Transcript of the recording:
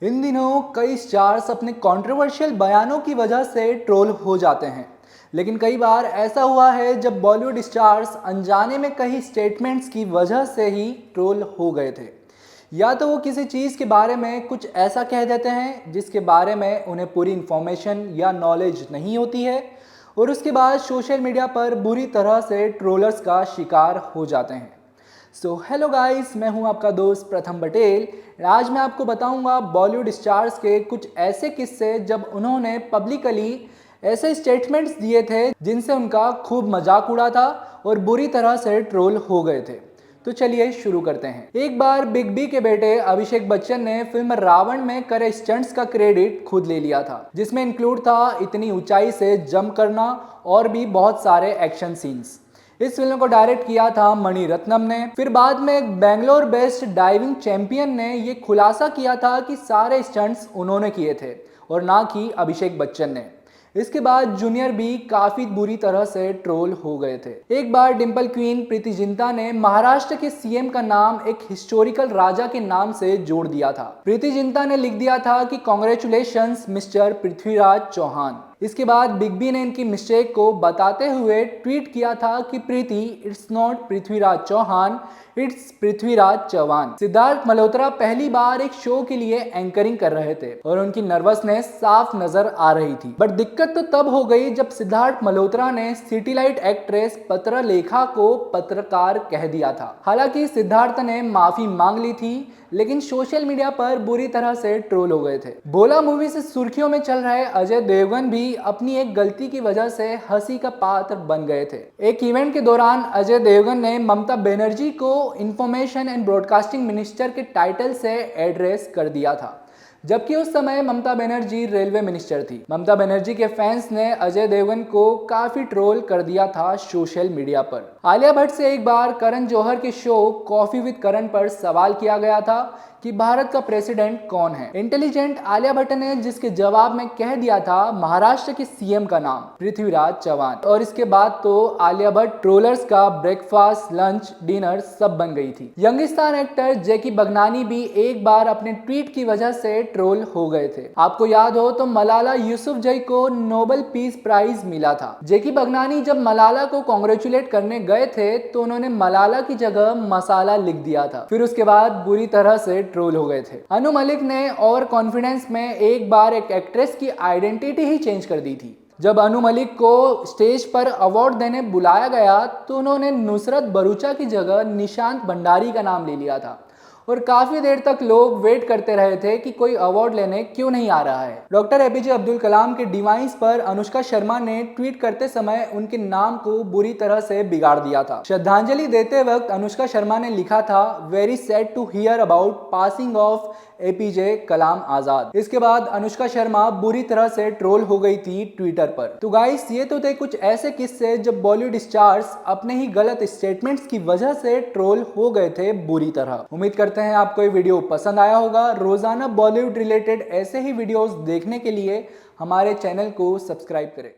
इन दिनों कई स्टार्स अपने कंट्रोवर्शियल बयानों की वजह से ट्रोल हो जाते हैं। लेकिन कई बार ऐसा हुआ है जब बॉलीवुड स्टार्स अनजाने में कई स्टेटमेंट्स की वजह से ही ट्रोल हो गए थे। या तो वो किसी चीज़ के बारे में कुछ ऐसा कह देते हैं जिसके बारे में उन्हें पूरी इन्फॉर्मेशन या नॉलेज नहीं होती है, और उसके बाद सोशल मीडिया पर बुरी तरह से ट्रोलर्स का शिकार हो जाते हैं। सो हेलो गाइस, मैं हूं आपका दोस्त प्रथम पटेल। आज मैं आपको बताऊंगा बॉलीवुड स्टार्स के कुछ ऐसे किस्से जब उन्होंने पब्लिकली ऐसे स्टेटमेंट्स दिए थे जिनसे उनका खूब मजाक उड़ा था और बुरी तरह से ट्रोल हो गए थे। तो चलिए शुरू करते हैं। एक बार बिग बी के बेटे अभिषेक बच्चन ने फिल्म रावण में करे स्टंट्स का क्रेडिट खुद ले लिया था, जिसमें इंक्लूड था इतनी ऊंचाई से जंप करना और भी बहुत सारे एक्शन सीन्स। इस फिल्म को डायरेक्ट किया था मणि रत्नम ने। फिर बाद में एक बेंगलोर बेस्ड डाइविंग चैंपियन ने ये खुलासा किया था कि सारे स्टंट्स उन्होंने किए थे और ना कि अभिषेक बच्चन ने। इसके बाद जूनियर भी काफी बुरी तरह से ट्रोल हो गए थे। एक बार डिंपल क्वीन प्रीति जिंटा ने महाराष्ट्र के सीएम का नाम एक हिस्टोरिकल राजा के नाम से जोड़ दिया था। प्रीति जिंटा ने लिख दिया था कि कांग्रेचुलेशंस मिस्टर पृथ्वीराज चौहान। इसके बाद बिग बी ने इनकी मिस्टेक को बताते हुए ट्वीट किया था कि Preeti, it's not Prithviraj Chauhan, it's Prithviraj Chauhan. Siddharth Malhotra पहली बार एक शो के लिए एंकरिंग कर रहे थे और उनकी नर्वसनेस साफ नजर आ रही थी। बट दिक्कत तो तब हो गई जब सिद्धार्थ मल्होत्रा ने सिटीलाइट एक्ट्रेस पत्रलेखा को पत्रकार कह दिया था। हालांकि सिद्धार्थ ने माफी मांग ली थी, लेकिन सोशल मीडिया पर बुरी तरह से ट्रोल हो गए थे। बोला मूवी से सुर्खियों में चल रहे अजय देवगन भी अपनी एक गलती की वजह से हंसी का पात्र बन गए थे। एक इवेंट के दौरान अजय देवगन ने ममता बनर्जी को इंफॉर्मेशन एंड ब्रॉडकास्टिंग मिनिस्टर के टाइटल से एड्रेस कर दिया था, जबकि उस समय ममता बनर्जी रेलवे मिनिस्टर थी। ममता बनर्जी के फैंस ने अजय देवगन को काफी ट्रोल कर दिया था सोशल मीडिया पर। आलिया भट्ट से एक बार करण जौहर के शो कॉफी विद करण पर सवाल किया गया था कि भारत का प्रेसिडेंट कौन है। इंटेलिजेंट आलिया भट्ट ने जिसके जवाब में कह दिया था महाराष्ट्र के सीएम का नाम पृथ्वीराज चौहान, और इसके बाद तो आलिया भट्ट ट्रोलर्स का ब्रेकफास्ट, लंच, डिनर सब बन गई थी। यंगिस्तान एक्टर जैकी बगनानी भी एक बार अपने ट्वीट की वजह से ट्रोल हो गए थे। आपको याद हो तो मलाला यूसुफजई को नोबेल पीस प्राइज मिला था। जैकी बगनानी जब मलाला को कांग्रेचुलेट करने गए थे तो उन्होंने मलाला की जगह मसाला लिख दिया था। फिर उसके बाद बुरी तरह से ट्रोल हो गए थे। अनु मलिक ने ओवर कॉन्फिडेंस में एक बार एक एक्ट्रेस की आइडेंटिटी ही चेंज कर दी थी। जब अनु मलिक को स्टेज पर अवार्ड देने बुलाया गया तो उन्होंने नुसरत भरूचा की जगह निशांत भंडारी का नाम ले लिया था, और काफी देर तक लोग वेट करते रहे थे कि कोई अवार्ड लेने क्यों नहीं आ रहा है। डॉक्टर एपीजे अब्दुल कलाम के डिवाइस पर अनुष्का शर्मा ने ट्वीट करते समय उनके नाम को बुरी तरह से बिगाड़ दिया था। श्रद्धांजलि देते वक्त अनुष्का शर्मा ने लिखा था, very sad to hear about passing of APJ Kalam Azad. इसके बाद अनुष्का शर्मा बुरी तरह से ट्रोल हो गई थी ट्विटर पर। तो गाइस, ये तो थे कुछ ऐसे किस्से जब बॉलीवुड स्टार्स अपने ही गलत स्टेटमेंट्स की वजह से ट्रोल हो गए थे बुरी तरह। उम्मीद करते हैं आपको ये वीडियो पसंद आया होगा। रोजाना बॉलीवुड रिलेटेड ऐसे ही वीडियोस देखने के लिए हमारे चैनल को सब्सक्राइब करें।